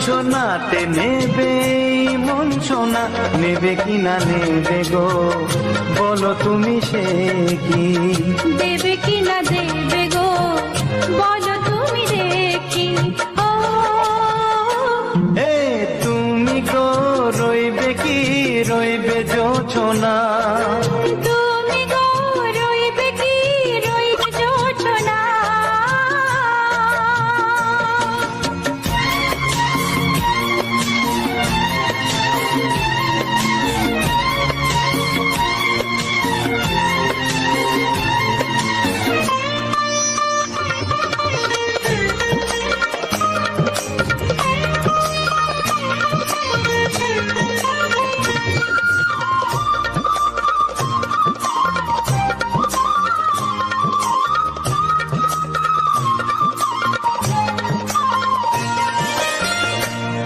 জোছনাতে নেবে মন সোনা, নেবে কিনা নেবে গো বলো তুমি সে কি? দেবে কিনা দেবে গো বলো তুমি দেখি। ও এ তুমি গো রইবে কি রইবে জোছনা, তুমি গো রইবে কি রইবে জোছনা।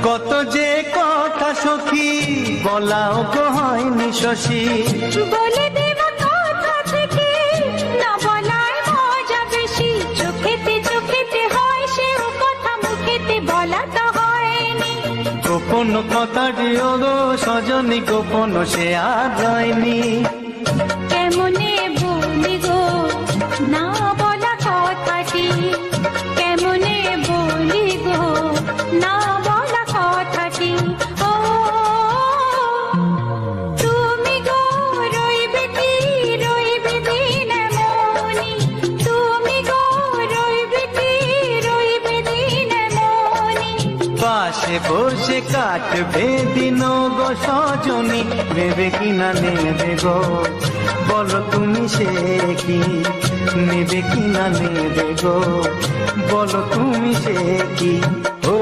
কত যে কথা সখী বলাও গো হয়নি শশী, বলে দেব কথা থেকে না বলার মজা বেশি। চোখেতে চোখেতে হয় সেও কথা, মুখেতে বলা তো হয়নি। গোপন কথাটি ও গো সজনী গোপন সে আর রয়নি। কেমনে বলি গো না বলা কথাটি, কেমনে বলি গো না বলা কথাটি। ও তুমি গো রইবে কি রইবে দিন মনি, তুমি গো রইবে কি রইবে দিন মনি। পাশে বসে কাটবে দিন গো সজনী, নেবে কিনা নেবে গো বলো তুমি সে কি? নেবে কিনা নেবে গো বলো তুমি সে কি? ও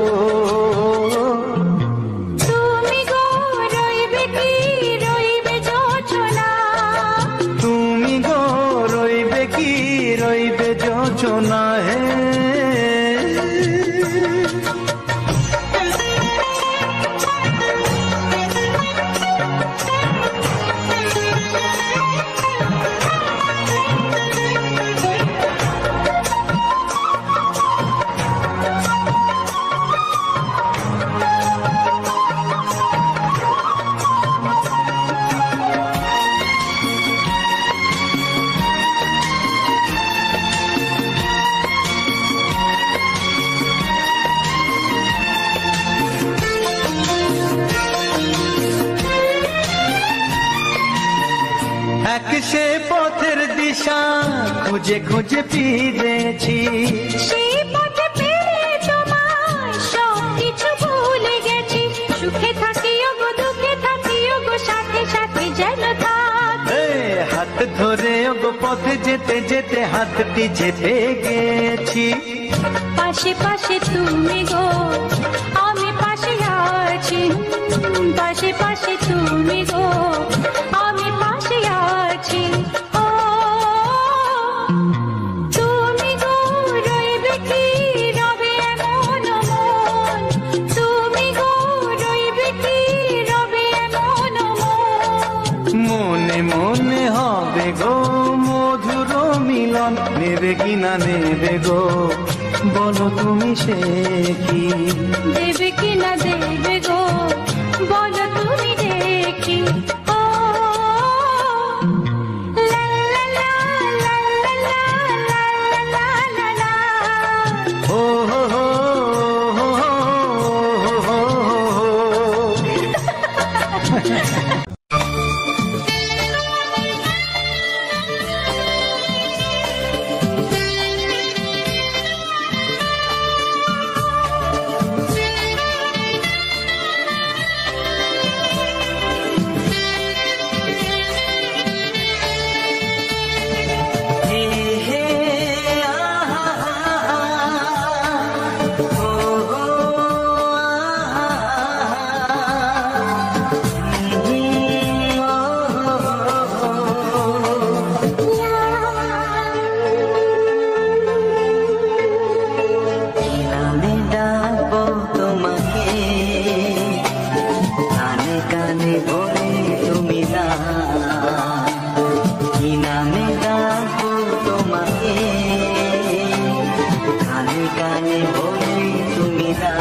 তুমি গো রইবে কি রইবে জোছনা, তুমি গো রইবে কি রইবে জোছনা। হে এক সে পথের দিশা খুঁজে খুঁজে ফিরেছি, সেই পথে পেয়ে তোমায় সব কিছু ভুলে গেছি। সুখে থাকিও গো দুঃখে থাকিও গো সাথে সাথে যেন থাকি। এ হাত ধরে গো পথে যেতে যেতে হাতটি চেপে গেছি। পাশে পাশে তুমি গো আমি পাশে আছি, পাশে পাশে তুমি গো আমি পাশে আছি। ও তুমি গো রইবে কি রবে এমন মন, তুমি গো রইবে কি রবে এমন মন। মনে মনে হবে গো মধুর মিলন, নেবে কিনা নেবে গো বলো তুমি সে কি? দেবে কিনা দেবে গো বলো তুমি দেখি। ও লা লা লা লা লা লা লা লা লা। ও হো হো হো হো হো হো। কানে বলি তুমি না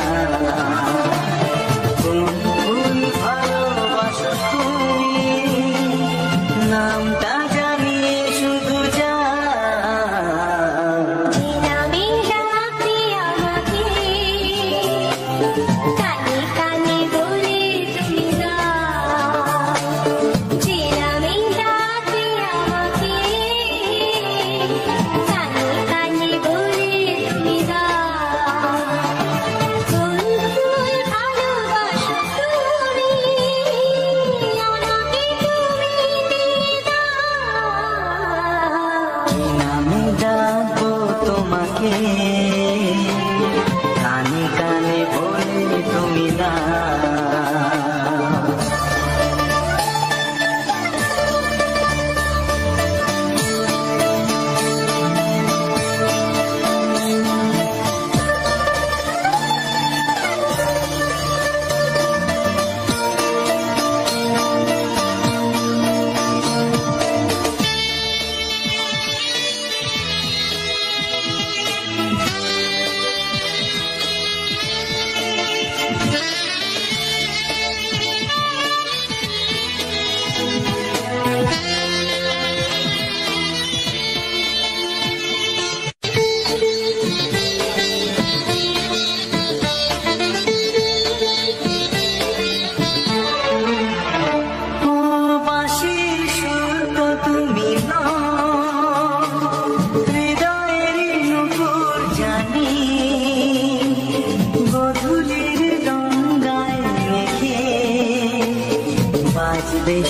কানে কানে বলে তুমি না।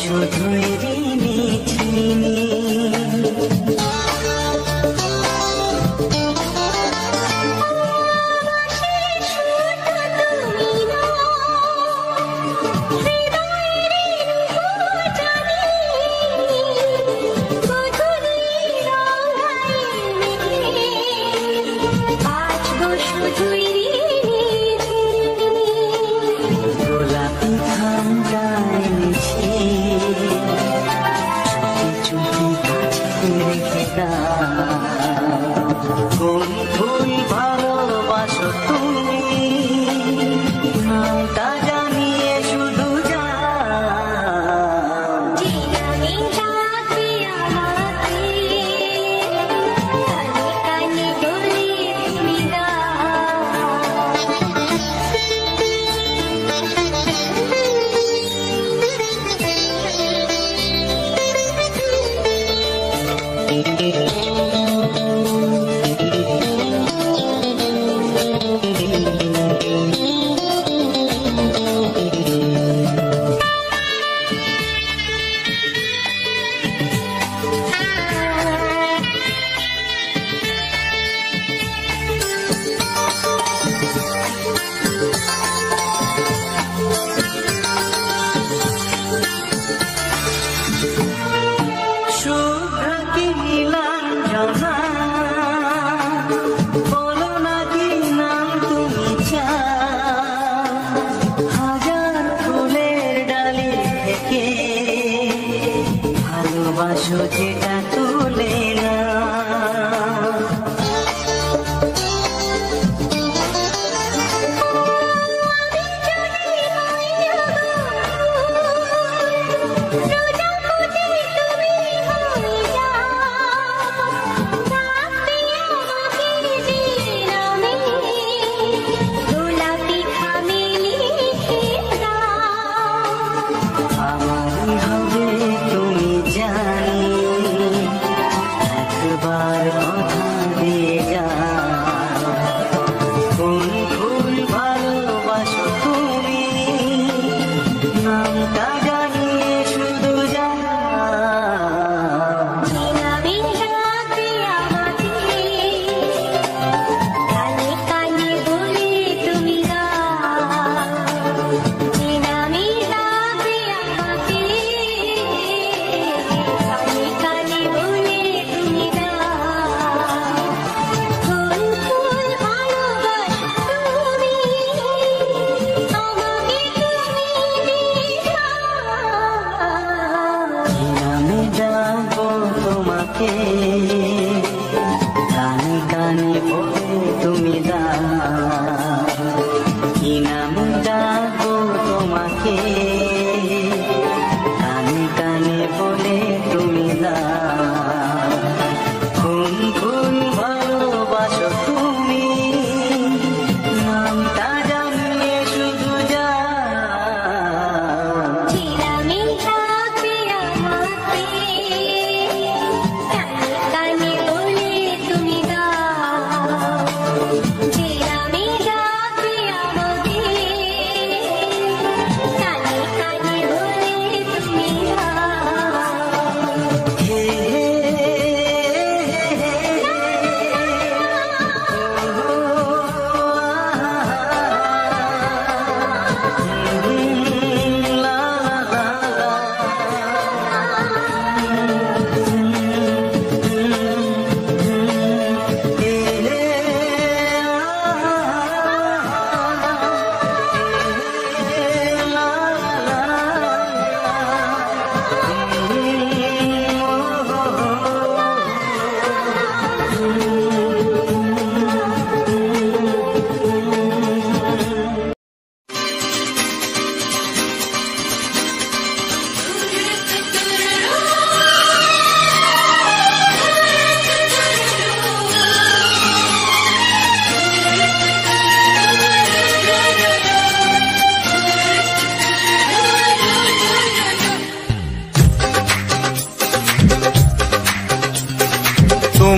শুধুই ঋণী ছিনি গোলাপি খাম গাইছে চুপি চুপি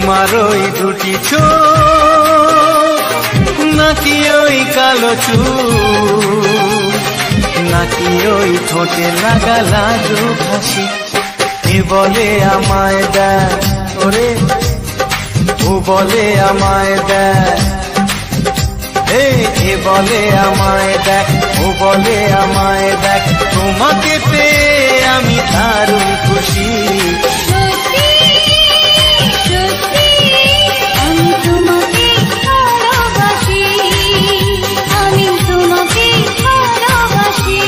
তোমার ওই দুটি চোখ নাকি ওই কালো চুল নাকি ওই ঠোঁটে লাগা লাজুক হাসি এ বলে আমায় দেয় ওরে ও বলে আমায় দেয় এ বলে আমায় দেখ ও বলে আমায় দেখ তোমাকে পেয়ে আমি দারুণ খুশি আমি তোমাকে ভালোবাসি আমি তোমাকে ভালোবাসি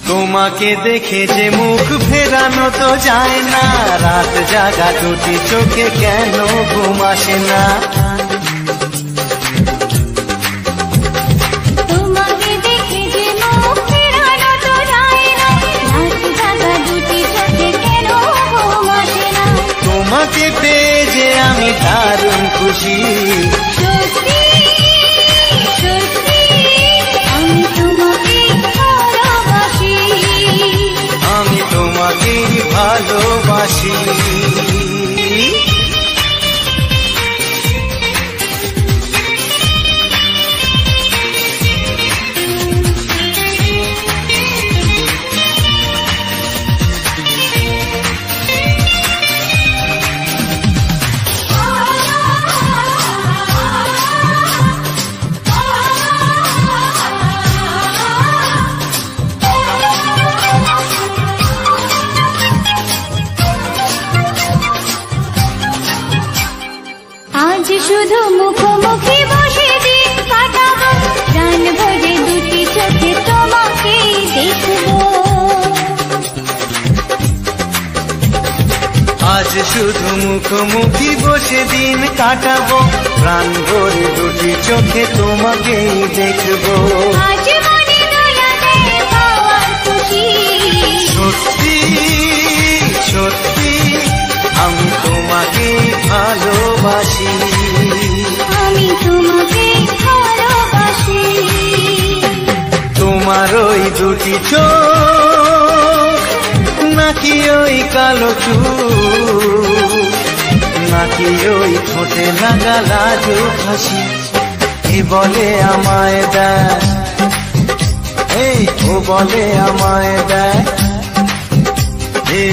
তোমাকে দেখে যে মুখ ফেরানো তো যায় না রাত জাগা দুটি চোখে কেন ঘুম আসে না তোমাকে দেখে যে মুখ ফেরানো তো যায় না রাত জাগা দুটি চোখে কেন ঘুম আসে না তোমাকে পেয়ে যে আমি দারুণ খুশি সত্যি সত্যি আমি তোমাকে ভালোবাসি আমি তোমাকে ভালোবাসি আজ শুধু মুখোমুখি বসে দিন কাটাবো প্রাণ ভরে দুটি চোখে তোমাকে দেখবো আজ শুধু মুখোমুখি বসে দিন কাটাবো প্রাণ ভরে দুটি চোখে তোমাকেই দেখবো আজ মনে দোলাতে পাওয়ার খুশি সত্যি সত্যি আমি তোমাকে ভালোবাসি আমি তোমাকে ভালোবাসি তোমার ওই দুটি চোখ নাকি ওই কালো চুল নাকি ওই ঠোঁটে লাগা লাজুক হাসি এ বলে আমায় দেয় এই ও বলে আমায় দেয় এ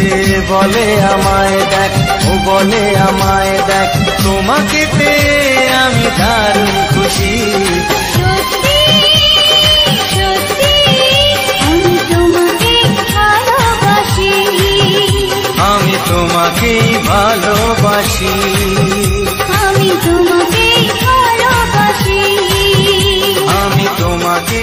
বলে আমায় দেখ ও বলে আমায় দেখ তোমাকে পেয়ে আমি দারুণ খুশি সত্যি সত্যি আমি তোমাকে ভালোবাসি আমি তোমাকে ভালোবাসি আমি তোমাকে ভালোবাসি আমি তোমাকে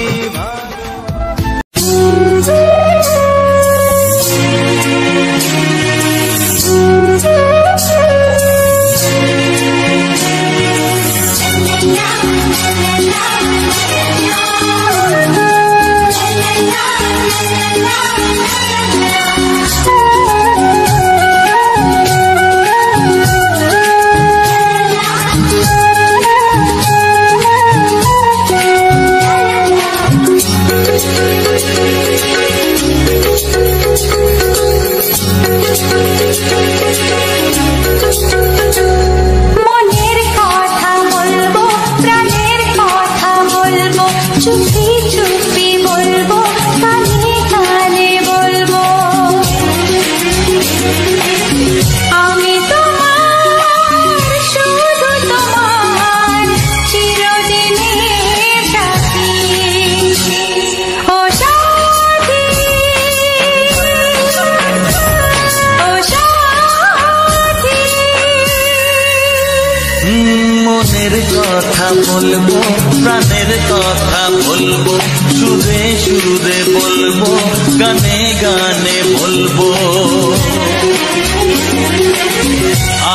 মনের কথা বলবো, প্রাণের কথা বলবো, সুরে সুরে বলবো, গানে গানে বলবো।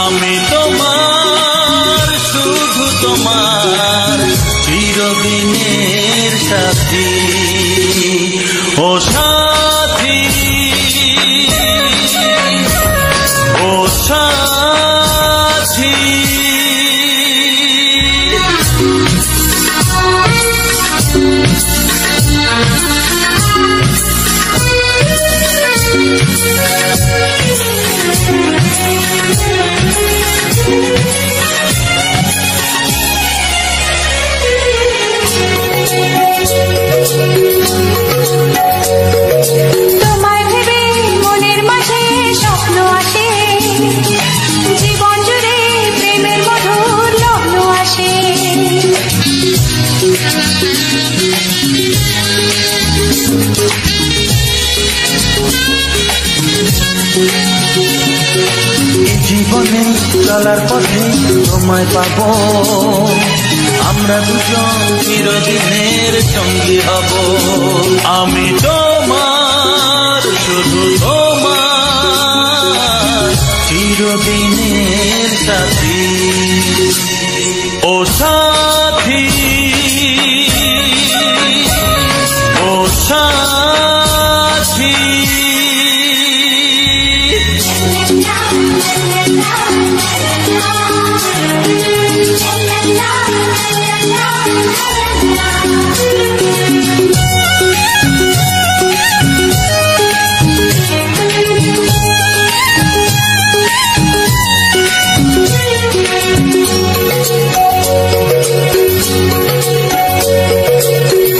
আমি তোমার, শুধু তোমার চিরদিনের সাথী। ও সাথী, ও সাথী, তোমায় ভেবে মনের মাঝে স্বপ্ন আসে, জীবন জুড়ে প্রেমের মধুর লগ্ন আসে। জীবনে চলার পথে তোমায় পাবো, আমরা দুজন চিরদিনের সঙ্গী হব। আমি তোমার, শুধু তোমার চিরদিনের সাথী। ও সাথী, ও সাথী,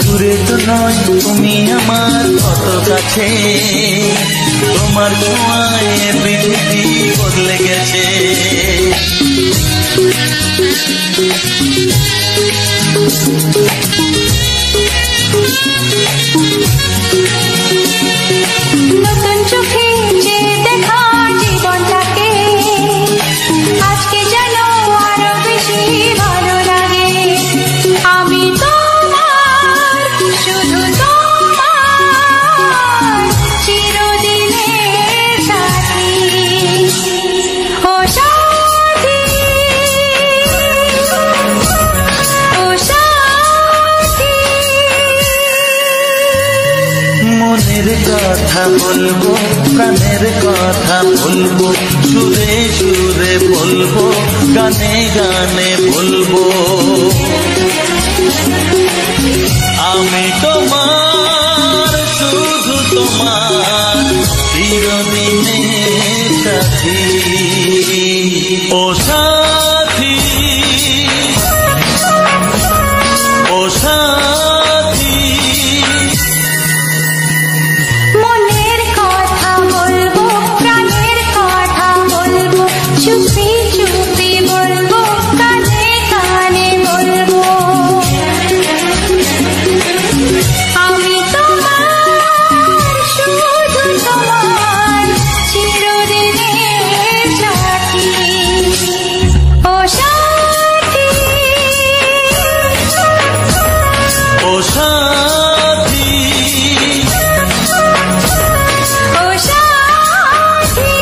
দূরে তো নয় তুমি আমার কত কাছে, তোমার ছোঁয়ায় পৃথিবী বদলে গেছে। নতুন চোখে যে দেখা জীবনটাকে আজকে যেন আরো বেশি ভালো লাগে। আমি তোমার, শুধু তোমার চিরদিনের সাথী। ও সাথী, ও সাথী, মনের কথা বলবো, প্রাণের কথা বলবো, সুরে সুরে বলবো, গানে গানে বলবো। আমি তোমার, শুধু তোমার চিরদিনের সাথী। ও সাথী, ও সাথী, মনের কথা বলবো, প্রাণের কথা বলবো, চুপি চুপি বলবো, কানে কানে বলবো। আমি তোমার, শুধু তোমার চিরদিনের সাথী। ও সাথী, ও সাথী, ও সাথী,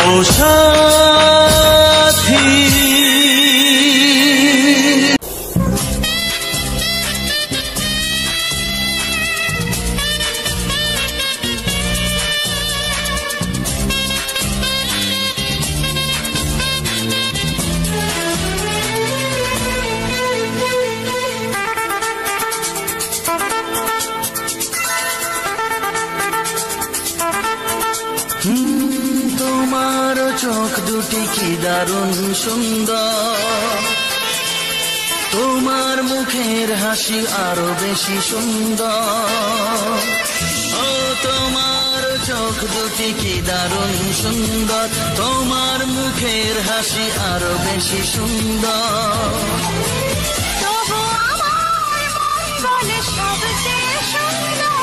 ও সাথী। তোমার চোখ দুটি কি দারুণ সুন্দর, তোমার মুখের হাসি আরো বেশি সুন্দর। ও তোমার চোখ দুটি কি দারুণ সুন্দর, তোমার মুখের হাসি আরো বেশি সুন্দর। তবু আমার মন বলে সবচেয়ে সুন্দর,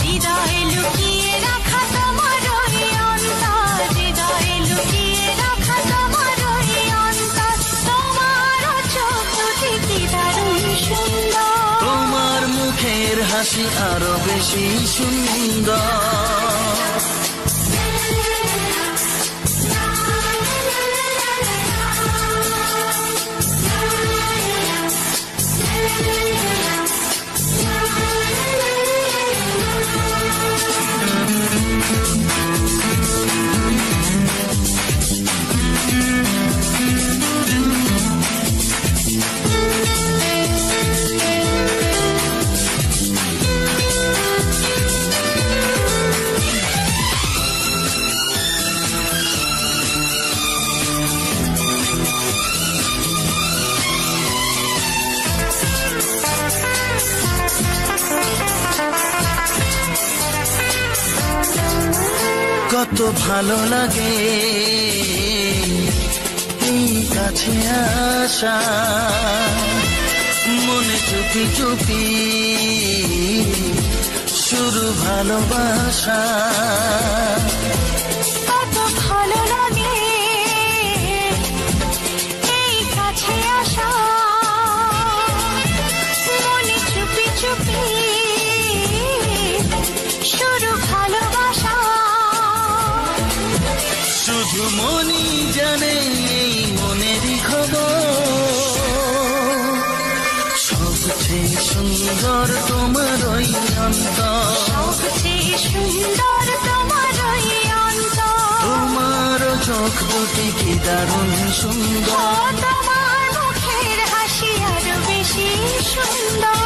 হৃদয়ে লুকিয়ে রাখা তোমার ওই অন্তর, হৃদয়ে লুকিয়ে রাখা তোমার ওই অন্তর। তোমার চোখ দুটি কি দারুণ সুন্দর, তোমার মুখের হাসি আরো বেশি সুন্দর। কত ভালো লাগে এই কাছে আসা, মনে চুপি চুপি শুরু ভালোবাসা। কত ভালো লাগে এই কাছে আসা, মনে চুপি চুপি শুরু ভালোবাসা। শুধু মনই জানে এই মনেরই খবর, সবচেয়ে সুন্দর তোমার ওই অন্তর, সবচেয়ে সুন্দর তোমার ওই অন্তর। তোমার চোখ দুটি কি দারুণ সুন্দর, তোমার মুখের হাসি আরো বেশি সুন্দর।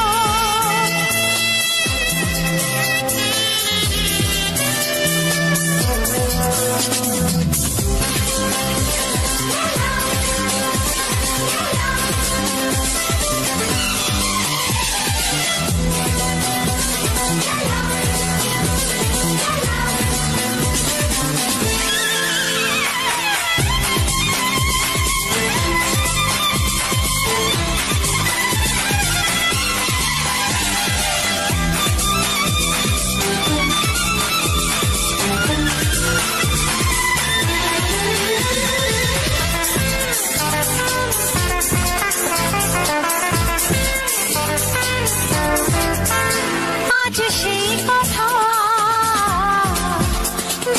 আজ সেই কথা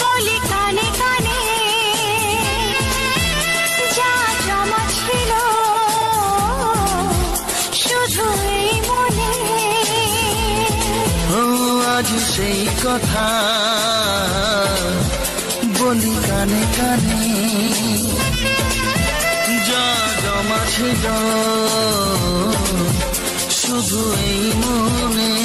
বলি কানে কানে, যা জমা ছিল শুধু এই মনে। ও আজ সেই কথা বলি কানে কানে, যা জমা ছিল শুধু এই মনে।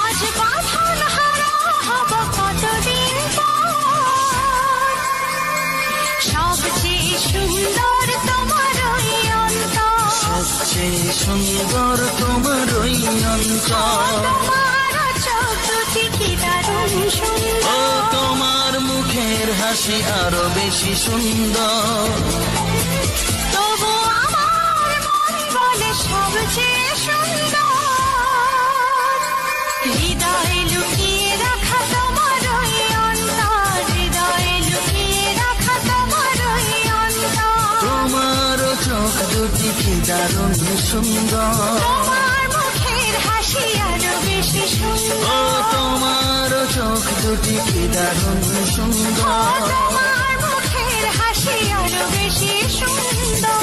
আজ বাঁধন হারা হব কতদিন পর, সবচেয়ে সুন্দর তোমার ওই অন্তর, সবচেয়ে সুন্দর তোমার ওই অন্তর। তোমার চোখ দুটি কি দারুণ ও সুন্দর। তোমার মুখের হাসি আরো বেশি সুন্দর, তবু আমার মন বলে সবচেয়ে সুন্দর। হৃদয়ে লুকিয়ে রাখা তোমার ওই অন্তর, হৃদয়ে লুকিয়ে রাখা তোমার ওই অন্তর। তোমার চোখ দুটি কি দারুণ সুন্দর, তোমার মুখের হাসি আরো বেশি ও সুন্দর। তোমার চোখ দুটি কি দারুণ সুন্দর। তোমার মুখের হাসি আরো বেশি সুন্দর।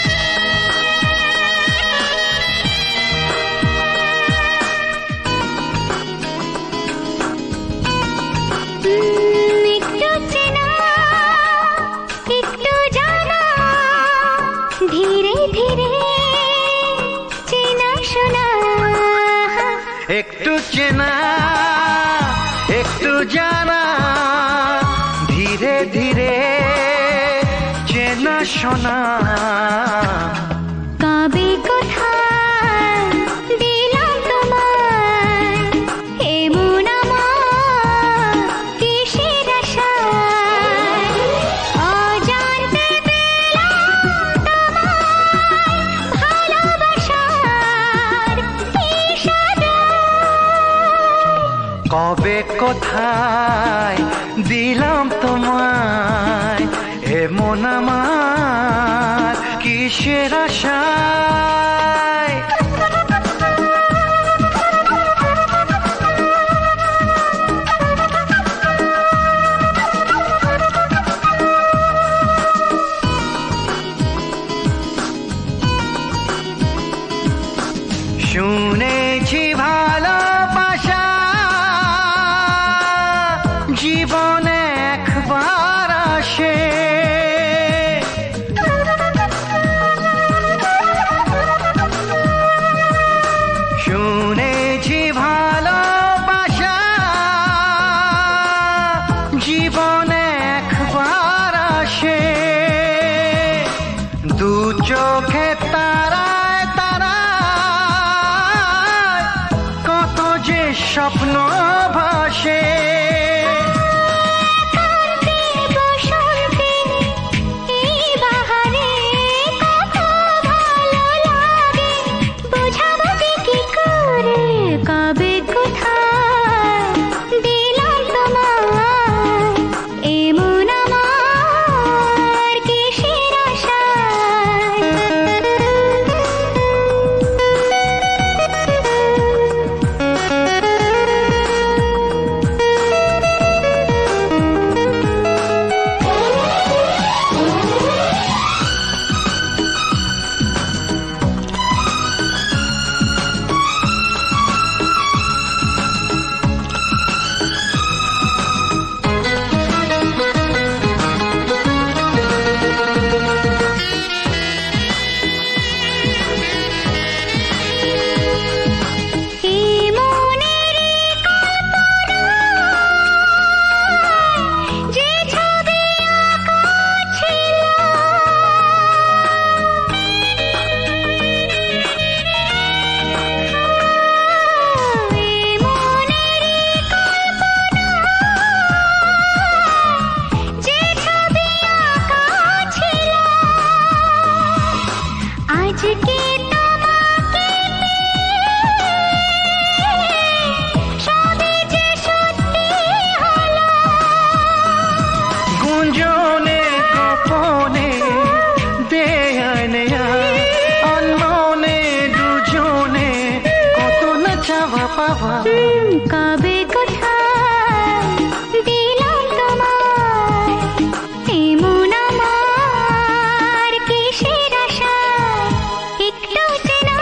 একটু চেনা একটু জানা, ধীরে ধীরে চেনা শোনা। একটু চেনা একটু জানা, ধীরে ধীরে চেনা শোনা। কবে কোথায় দিলাম তোমায় এমন আমার কিসের আশায়, অজান্তে পেলাম তোমায় ভালোবাসার ইশারায়। কোথায় দিলাম তোমায় এ মন আমার কিসের আশায় শুনেছি ভালোবাসা জীবনে একবার আসে শুনেছি ভালোবাসা জীবনে একবার আসে দু চোখে তারায় তারায় কত যে স্বপ্ন ভাসে কবে কোথায় দিলাম তোমায় এমন আমার কিসের আশায় একটু চেনা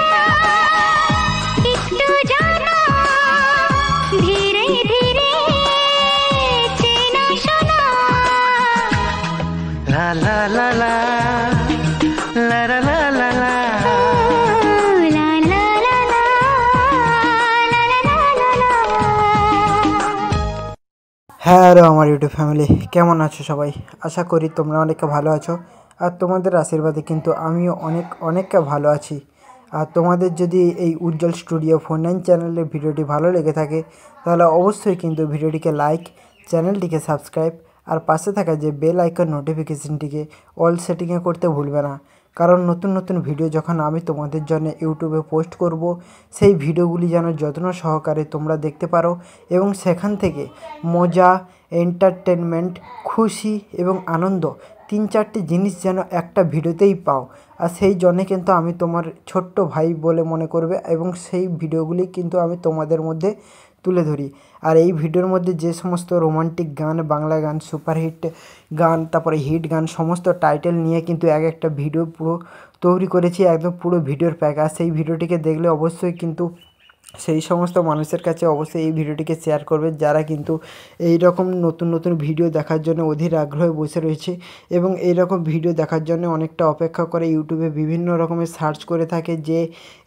একটু জানা ধীরে ধীরে চেনা শোনা লা লা লা লা লা লা লা লা লা হ্যাঁ আরও আমার ইউটিউব ফ্যামিলি কেমন আছো সবাই? আশা করি তোমরা অনেকে ভালো আছো আর তোমাদের আশীর্বাদে কিন্তু আমিও অনেকটা ভালো আছি। আর তোমাদের যদি এই উজ্জ্বল স্টুডিও 49 চ্যানেলের ভিডিওটি ভালো লেগে থাকে তাহলে অবশ্যই কিন্তু ভিডিওটিকে লাইক, চ্যানেলটিকে সাবস্ক্রাইব আর পাশে থাকা যে বেল আইকন নোটিফিকেশনটিকে অল সেটিংয়ে করতে ভুলবে না, কারণ নতুন নতুন ভিডিও যখন আমি তোমাদের জন্য ইউটিউবে পোস্ট করব সেই ভিডিওগুলি যেন যত্ন সহকারে তোমরা দেখতে পারো এবং সেখান থেকে মজা, এন্টারটেনমেন্ট, খুশি এবং আনন্দ 3-4টি জিনিস যেন একটা ভিডিওতেই পাও। আর সেই জন্যে কিন্তু আমি তোমার ছোট্ট ভাই বলে মনে করবে এবং সেই ভিডিওগুলি কিন্তু আমি তোমাদের মধ্যে তুলে ধরি। আর এই ভিডিওর মধ্যে যে সমস্ত রোমান্টিক গান, বাংলা গান, সুপারহিট গান, তারপরে হিট গান সমস্ত টাইটেল নিয়ে কিন্তু এক একটা ভিডিও পুরো তৈরি করেছি, একদম পুরো ভিডিওর প্যাক। আর সেই ভিডিওটিকে দেখলে অবশ্যই কিন্তু সেই সমস্ত মানুষের কাছে অবশ্যই এই ভিডিওটিকে শেয়ার করবে যারা কিন্তু এই রকম নতুন নতুন ভিডিও দেখার জন্য অধীর আগ্রহে বসে রয়েছে এবং এই রকম ভিডিও দেখার জন্য অনেকটা অপেক্ষা করে ইউটিউবে বিভিন্ন রকমের সার্চ করে থাকে যে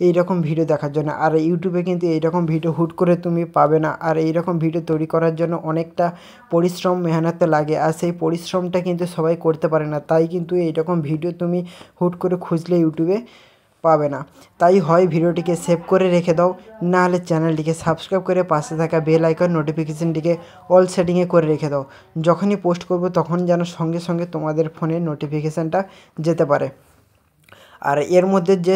এই রকম ভিডিও দেখার জন্য। আর ইউটিউবে কিন্তু এই রকম ভিডিও হুট করে তুমি পাবে না, আর এই রকম ভিডিও তৈরি করার জন্য অনেকটা পরিশ্রম মেহনত লাগে, আর সেই পরিশ্রমটা কিন্তু সবাই করতে পারে না। তাই কিন্তু এই রকম ভিডিও তুমি হুট করে খুঁজলে ইউটিউবে পাবে না। তাই হয় ভিডিওটিকে সেভ করে রেখে দাও, না হলে চ্যানেলটিকে সাবস্ক্রাইব করে পাশে থাকা বেল আইকন নোটিফিকেশনটিকে অল সেটিংয়ে করে রেখে দাও। যখনই পোস্ট করব তখন যেন সঙ্গে সঙ্গে তোমাদের ফোনে নোটিফিকেশানটা যেতে পারে। আর এর মধ্যে যে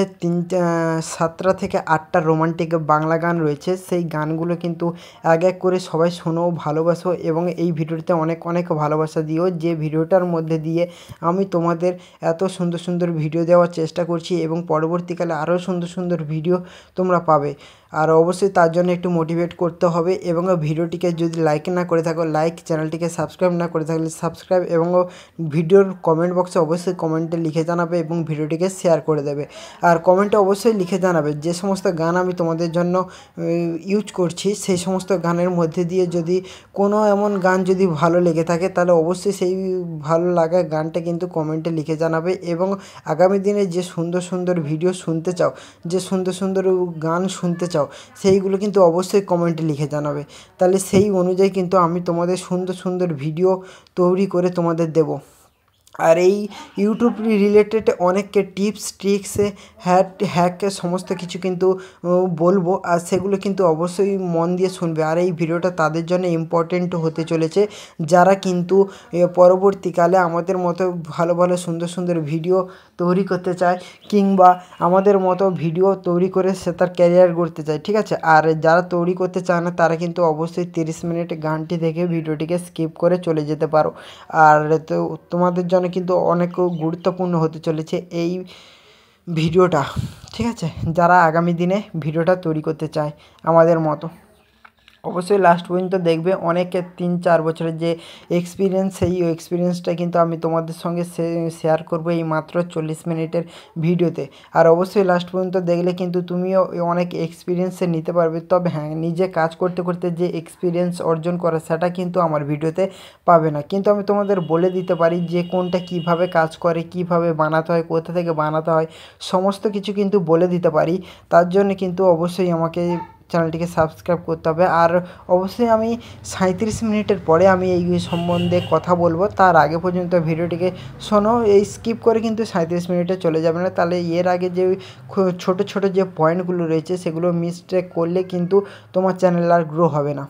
7টা থেকে 8টা রোমান্টিক বাংলা গান রয়েছে, সেই গানগুলো কিন্তু এক এক করে সবাই শোনো, ভালোবাসো এবং এই ভিডিওতে অনেক অনেক ভালোবাসা দিও, যে ভিডিওটার মধ্যে দিয়ে আমি তোমাদের এত সুন্দর সুন্দর ভিডিও দেওয়ার চেষ্টা করছি এবং পরবর্তীকালে আরও সুন্দর সুন্দর ভিডিও তোমরা পাবে। আর অবশ্যই তার জন্য একটু মোটিভেট করতে হবে এবং ভিডিওটিকে যদি লাইক না করে থাকো লাইক, চ্যানেলটিকে সাবস্ক্রাইব না করে থাকলে সাবস্ক্রাইব এবং ভিডিওর কমেন্ট বক্সে অবশ্যই কমেন্টে লিখে জানাবে এবং ভিডিওটিকে শেয়ার করে দেবে। আর কমেন্টে অবশ্যই লিখে জানাবে যে সমস্ত গান আমি তোমাদের জন্য ইউজ করছি, সেই সমস্ত গানের মধ্যে দিয়ে যদি কোনো এমন গান যদি ভালো লেগে থাকে তাহলে অবশ্যই সেই ভালো লাগা গানটা কিন্তু কমেন্টে লিখে জানাবে এবং আগামী দিনে যে সুন্দর সুন্দর ভিডিও শুনতে চাও, যে সুন্দর সুন্দর গান শুনতে চাও, সেইগুলো কিন্তু অবশ্যই কমেন্টে লিখে জানাবে। তাহলে সেই অনুযায়ী কিন্তু আমি তোমাদের সুন্দর সুন্দর ভিডিও তৈরি করে তোমাদের দেব। আর এই ইউটিউব রিলেটেড অনেককে টিপস ট্রিক্স হ্যাক সমস্ত কিছু কিন্তু বলবো, আর সেগুলো কিন্তু অবশ্যই মন দিয়ে শুনবে। আর এই ভিডিওটা তাদের জন্য ইম্পর্টেন্ট হতে চলেছে যারা কিন্তু পরবর্তীকালে আমাদের মতো ভালো ভালো সুন্দর সুন্দর ভিডিও তৈরি করতে চায় কিংবা আমাদের মতো ভিডিও তৈরি করে সে তার ক্যারিয়ার গড়তে চায়, ঠিক আছে। আর যারা তৈরি করতে চায় না তারা কিন্তু অবশ্যই 30 মিনিট গানটি দেখে ভিডিওটিকে স্কিপ করে চলে যেতে পারো। আর তো তোমাদের জন্য কিন্তু অনেক গুরুত্বপূর্ণ হতে চলেছে এই ভিডিওটা, ঠিক আছে, যারা আগামী দিনে ভিডিওটা তৈরি করতে চায় আমাদের মতো। অবশ্যই লাস্ট পর্যন্ত দেখবে। অনেকে 3-4 বছরের যে এক্সপিরিয়েন্স, সেই এক্সপিরিয়েন্সটা কিন্তু আমি তোমাদের সঙ্গে শেয়ার করবো এই মাত্র 40 মিনিটের ভিডিওতে। আর অবশ্যই লাস্ট পর্যন্ত দেখলে কিন্তু তুমিও অনেক এক্সপিরিয়েন্স নিতে পারবে। তবে হ্যাঁ, নিজে কাজ করতে করতে যে এক্সপিরিয়েন্স অর্জন করা সেটা কিন্তু আমার ভিডিওতে পাবে না, কিন্তু আমি তোমাদের বলে দিতে পারি যে কোনটা কিভাবে কাজ করে, কিভাবে বানাতে হয়, কোথা থেকে বানাতে হয়, সমস্ত কিছু কিন্তু বলে দিতে পারি। তার জন্য কিন্তু অবশ্যই আমাকে চ্যানেলটিকে সাবস্ক্রাইব করতে হবে। আর অবশ্যই আমি 37 মিনিটের পরে আমি এই সম্বন্ধে কথা বলবো, তার আগে পর্যন্ত ভিডিওটিকে শোনো। এই স্কিপ করে কিন্তু 37 মিনিটে চলে যাবে না, তাহলে এর আগে যে ছোট ছোট যে পয়েন্টগুলো রয়েছে সেগুলো মিস্টেক করলে কিন্তু তোমার চ্যানেল আর গ্রো হবে না।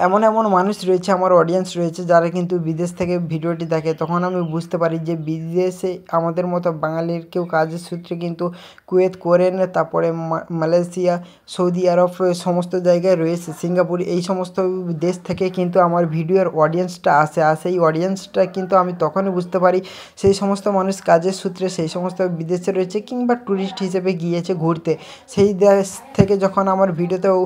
এমন এমন মানুষ রয়েছে, আমার অডিয়েন্স রয়েছে যারা কিন্তু বিদেশ থেকে ভিডিওটি দেখে, তখন আমি বুঝতে পারি যে বিদেশে আমাদের মতো বাঙালির কেউ কাজের সূত্রে কিন্তু কুয়েত, কোরিয়ান, তারপরে মালয়েশিয়া, সৌদি আরব সমস্ত জায়গায় রয়েছে, সিঙ্গাপুর, এই সমস্ত দেশ থেকে কিন্তু আমার ভিডিওর অডিয়েন্সটা আসে। আর সেই অডিয়েন্সটা কিন্তু আমি তখনই বুঝতে পারি সেই সমস্ত মানুষ কাজের সূত্রে সেই সমস্ত বিদেশে রয়েছে কিংবা ট্যুরিস্ট হিসেবে গিয়েছে ঘুরতে। সেই দেশ থেকে যখন আমার ভিডিওতেও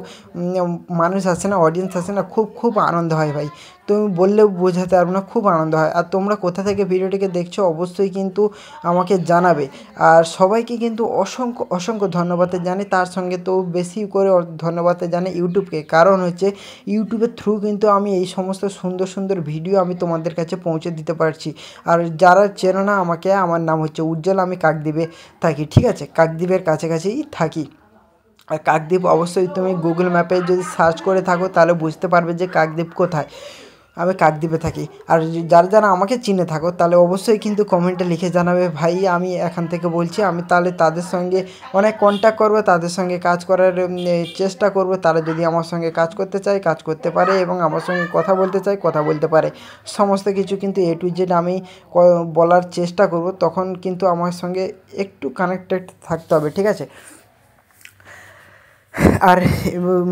মানুষ আসে না, অডিয়েন্স আসে না, খুব আনন্দ হয় ভাই, তুমি বললেও বোঝাতে পারবো না, খুব আনন্দ হয়। আর তোমরা কোথা থেকে ভিডিওটিকে দেখছো অবশ্যই কিন্তু আমাকে জানাবে। আর সবাইকে কিন্তু অসংখ্য অসংখ্য ধন্যবাদ জানি, তার সঙ্গে তো বেশি করে ধন্যবাদ জানি ইউটিউবকে, কারণ হচ্ছে ইউটিউবের থ্রু কিন্তু আমি এই সমস্ত সুন্দর সুন্দর ভিডিও আমি তোমাদের কাছে পৌঁছে দিতে পারছি। আর যারা চেনো না আমাকে, আমার নাম হচ্ছে উজ্জ্বল, আমি কাকদ্বীপে থাকি, ঠিক আছে, কাকদ্বীপের কাছাকাছিই থাকি। আর কাকদ্বীপ অবশ্যই তুমি গুগল ম্যাপে যদি সার্চ করে থাকো তাহলে বুঝতে পারবে যে কাকদ্বীপ কোথায়। আমি কাকদ্বীপে থাকি। আর যারা যারা আমাকে চিনে থাকো তাহলে অবশ্যই কিন্তু কমেন্টে লিখে জানাবে ভাই আমি এখান থেকে বলছি, আমি তাহলে তাদের সঙ্গে অনেক কন্ট্যাক্ট করবো, তাদের সঙ্গে কাজ করার চেষ্টা করব। তারা যদি আমার সঙ্গে কাজ করতে চায় কাজ করতে পারে এবং আমার সঙ্গে কথা বলতে চায় কথা বলতে পারে। সমস্ত কিছু কিন্তু A to Z আমি বলার চেষ্টা করব, তখন কিন্তু আমার সঙ্গে একটু কানেক্টেড থাকতে হবে, ঠিক আছে। আর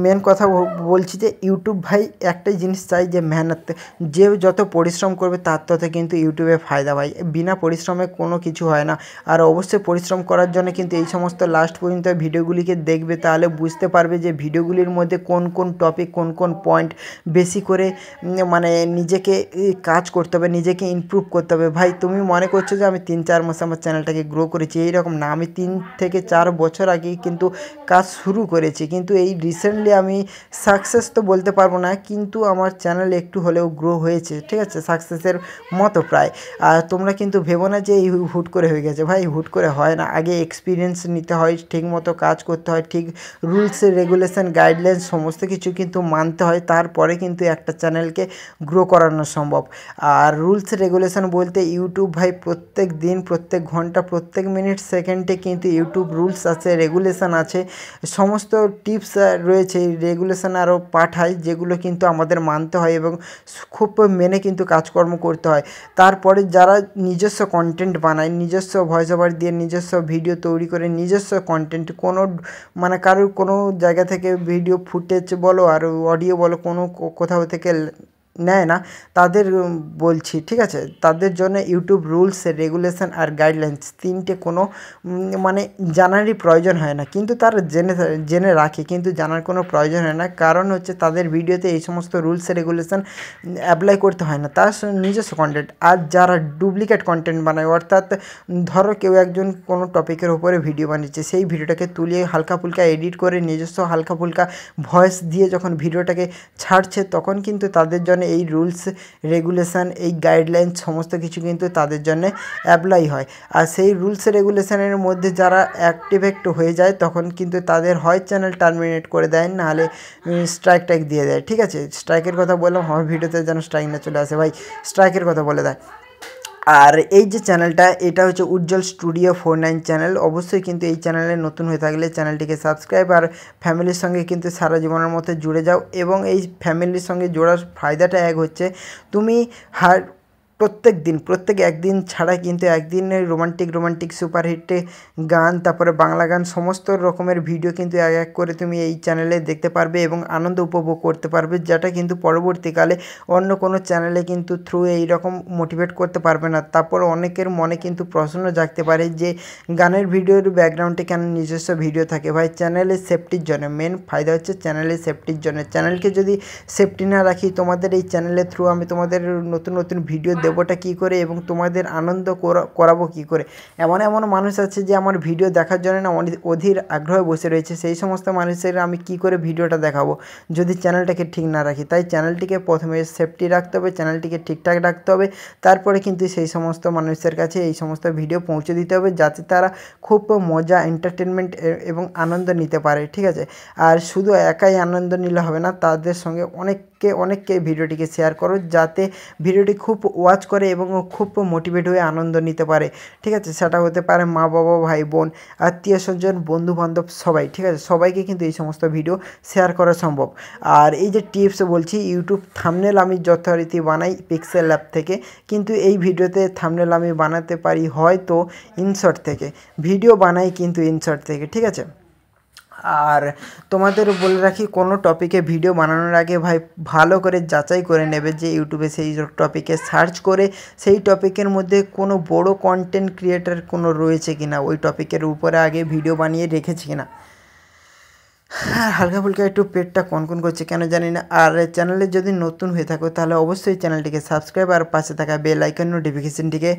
মেন কথা বলছি যে ইউটিউব ভাই একটাই জিনিস চাই যে মেহনত, যে যত পরিশ্রম করবে তার তত কিন্তু ইউটিউবে ফায়দা ভাই, বিনা পরিশ্রমে কোনো কিছু হয় না। আর অবশ্যই পরিশ্রম করার জন্য কিন্তু এই সমস্ত লাস্ট পর্যন্ত ভিডিওগুলিকে দেখবে, তাহলে বুঝতে পারবে যে ভিডিওগুলির মধ্যে কোন কোন টপিক, কোন কোন পয়েন্ট বেশি করে মানে নিজেকে কাজ করতে হবে, নিজেকে ইমপ্রুভ করতে হবে। ভাই তুমি মনে করছো যে আমি 3-4 মাসে আমার চ্যানেলটাকে গ্রো করেছি, এইরকম না, আমি 3 থেকে 4 বছর আগেই কিন্তু কাজ শুরু করেছি, কিন্তু এই রিসেন্টলি আমি সাকসেস তো বলতে পারবো না, কিন্তু আমার চ্যানেল একটু হলেও গ্রো হয়েছে, ঠিক আছে, সাকসেসের মতো প্রায়। আর তোমরা কিন্তু ভেবো না যে এই হুট করে হয়ে গেছে, ভাই হুট করে হয় না, আগে এক্সপিরিয়েন্স নিতে হয়, ঠিক মতো কাজ করতে হয়, ঠিক রুলস রেগুলেশন গাইডলাইন সমস্ত কিছু কিন্তু মানতে হয়, তারপরে কিন্তু একটা চ্যানেলকে গ্রো করানো সম্ভব। আর রুলস রেগুলেশন বলতে ইউটিউব ভাই প্রত্যেক দিন, প্রত্যেক ঘন্টা, প্রত্যেক মিনিট সেকেন্ডে কিন্তু ইউটিউব রুলস আছে, রেগুলেশন আছে, সমস্ত টিপস রয়েছে, রেগুলেশন আরও পাঠায়, যেগুলো কিন্তু আমাদের মানতে হয় এবং খুব মেনে কিন্তু কাজকর্ম করতে হয়। তারপরে যারা নিজস্ব কন্টেন্ট বানায়, নিজস্ব ভয়েস ওভার দিয়ে নিজস্ব ভিডিও তৈরি করে নিজস্ব কন্টেন্ট, কোনো মানে কারোর কোনো জায়গা থেকে ভিডিও ফুটেজ বলো আর অডিও বলো কোনো কোথাও থেকে নেয় না, তাদের বলছি, ঠিক আছে? তাদের জন্য ইউটিউব রুলস, রেগুলেশন আর গাইডলাইন্স তিনটে কোনো মানে জানারই প্রয়োজন হয় না, কিন্তু তারা জেনে রাখে, কিন্তু জানার কোনো প্রয়োজন হয় না। কারণ হচ্ছে তাদের ভিডিওতে এই সমস্ত রুলস রেগুলেশন অ্যাপ্লাই করতে হয় না, তার নিজস্ব কন্টেন্ট। আর যারা ডুপ্লিকেট কন্টেন্ট বানায়, অর্থাৎ ধরো কেউ একজন কোনো টপিকের উপরে ভিডিও বানিয়েছে, সেই ভিডিওটাকে তুলে হালকা ফুলকা এডিট করে নিজস্ব হালকা ফুলকা ভয়েস দিয়ে যখন ভিডিওটাকে ছাড়ছে, তখন কিন্তু তাদের জন্য এই রুলস রেগুলেশন, এই গাইডলাইন সমস্ত কিছু কিন্তু তাদের জন্য অ্যাপ্লাই হয়। আর সেই রুলস রেগুলেশনের মধ্যে যারা অ্যাক্টিভেট হয়ে যায়, তখন কিন্তু তাদের হয় চ্যানেল টার্মিনেট করে দেয়, নাহলে স্ট্রাইক টাইক দিয়ে দেয়, ঠিক আছে? স্ট্রাইকের কথা বললাম, আমার ভিডিওতে যেন স্ট্রাইক না চলে আসে ভাই, স্ট্রাইকের কথা বলে দেয়। আর এই যে চ্যানেলটা, এটা হচ্ছে উজ্জ্বল স্টুডিও 49 চ্যানেল। অবশ্যই কিন্তু এই চ্যানেলে নতুন হয়ে থাকলে চ্যানেলটিকে সাবস্ক্রাইব আর ফ্যামিলির সঙ্গে কিন্তু সারা জীবনের মতো জুড়ে যাও। এবং এই ফ্যামিলির সঙ্গে জোড়ার ফায়দাটা এক হচ্ছে, তুমি প্রত্যেক একদিন ছাড়া কিন্তু একদিনে রোমান্টিক সুপারহিটে গান, তারপরে বাংলা গান, সমস্ত রকমের ভিডিও কিন্তু এক করে তুমি এই চ্যানেলে দেখতে পারবে এবং আনন্দ উপভোগ করতে পারবে, যেটা কিন্তু পরবর্তীকালে অন্য কোনো চ্যানেলে কিন্তু থ্রু এইরকম মোটিভেট করতে পারবে না। তারপর অনেকের মনে কিন্তু প্রশ্ন জাগতে পারে যে গানের ভিডিওর ব্যাকগ্রাউন্ডে কেন নিজস্ব ভিডিও থাকে? ভাই, চ্যানেলের সেফটির জন্য, মেন ফায়দা হচ্ছে চ্যানেলের সেফটির জন্য। চ্যানেলকে যদি সেফটি না রাখি, তোমাদের এই চ্যানেলের থ্রু আমি তোমাদের নতুন ভিডিও দেবোটা কী করে এবং তোমাদের আনন্দ করাবো কী করে? এমন মানুষ আছে যে আমার ভিডিও দেখার জন্য না অধীর আগ্রহে বসে রয়েছে, সেই সমস্ত মানুষের আমি কী করে ভিডিওটা দেখাবো যদি চ্যানেলটাকে ঠিক না রাখি? তাই চ্যানেলটিকে প্রথমে সেফটি রাখতে হবে, চ্যানেলটিকে ঠিকঠাক রাখতে হবে, তারপরে কিন্তু সেই সমস্ত মানুষের কাছে এই সমস্ত ভিডিও পৌঁছে দিতে হবে, যাতে তারা খুব মজা, এন্টারটেনমেন্ট এবং আনন্দ নিতে পারে, ঠিক আছে? আর শুধু একাই আনন্দ নিলে হবে না, তাদের সঙ্গে অনেককে ভিডিওটিকে শেয়ার করো, যাতে ভিডিওটি খুব ওয়াচ করে এবং খুব মোটিভেট হয়ে আনন্দ নিতে পারে, ঠিক আছে? সেটা হতে পারে মা বাবা, ভাই বোন, আত্মীয় স্বজন, বন্ধুবান্ধব, সবাই, ঠিক আছে? সবাইকে কিন্তু এই সমস্ত ভিডিও শেয়ার করা সম্ভব। আর এই যে টিপস বলছি, ইউটিউব থাম্বনেল আমি যথারীতি বানাই পিক্সেল ল্যাব থেকে, কিন্তু এই ভিডিওতে থাম্বনেল আমি বানাতে পারি হয়তো ইনশর্ট থেকে, ভিডিও বানাই কিন্তু ইনশর্ট থেকে, ঠিক আছে? আর তোমাদের বলে রাখি, কোনো টপিকে ভিডিও বানানোর আগে ভাই ভালো করে যাচাই করে নেবে যে ইউটিউবে সেই টপিকে সার্চ করে সেই টপিকের মধ্যে কোনো বড় কন্টেন্ট ক্রিয়েটার কোনো রয়েছে কিনা, ওই টপিকের উপরে আগে ভিডিও বানিয়ে রেখেছে কিনা। হালকা ফুলকা একটু পেটটা কনকন করছে কেন জানি না। আর চ্যানেলে যদি নতুন হয়ে থাকো তাহলে অবশ্যই চ্যানেলটিকে সাবস্ক্রাইব আর পাশে থাকা বেল আইকন নোটিফিকেশনটিকে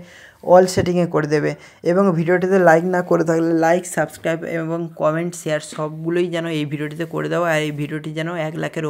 অল সেটিংয়ে করে দেবে। এবং ভিডিওটিতে লাইক না করে থাকলে লাইক, সাবস্ক্রাইব এবং কমেন্ট, শেয়ার সবগুলোই যেন এই ভিডিওটিতে করে দাও। আর এই ভিডিওটি যেন 1 লাখের